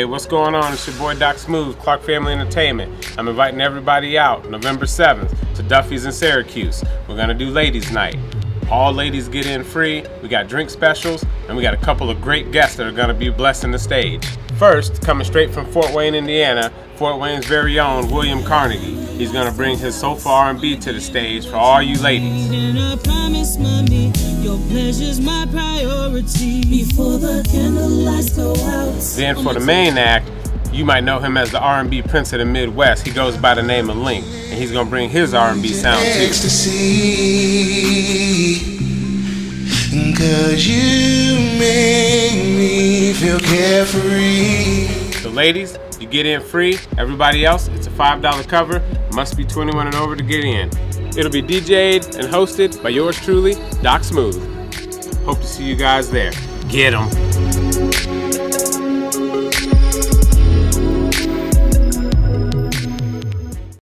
what's going on? It's your boy Doc Smooth, Clark Family Entertainment. I'm inviting everybody out November 7th to Duffy's in Syracuse. We're gonna do ladies night. All ladies get in free. We got drink specials, and we got a couple of great guests that are gonna be blessing the stage. First, coming straight from Fort Wayne, Indiana, Fort Wayne's very own William Carnegie. He's gonna bring his soulful R&B to the stage for all you ladies. Your pleasure's my priority. Before the candlelights go out. Then for the main act, you might know him as the R&B Prince of the Midwest. He goes by the name of Link, and he's gonna bring his R&B sound too. Ecstasy, 'cause you make me feel carefree. So ladies, you get in free. Everybody else, it's a $5 cover. Must be 21 and over to get in. It'll be DJ'd and hosted by yours truly, Doc Smooth. Hope to see you guys there. Get 'em.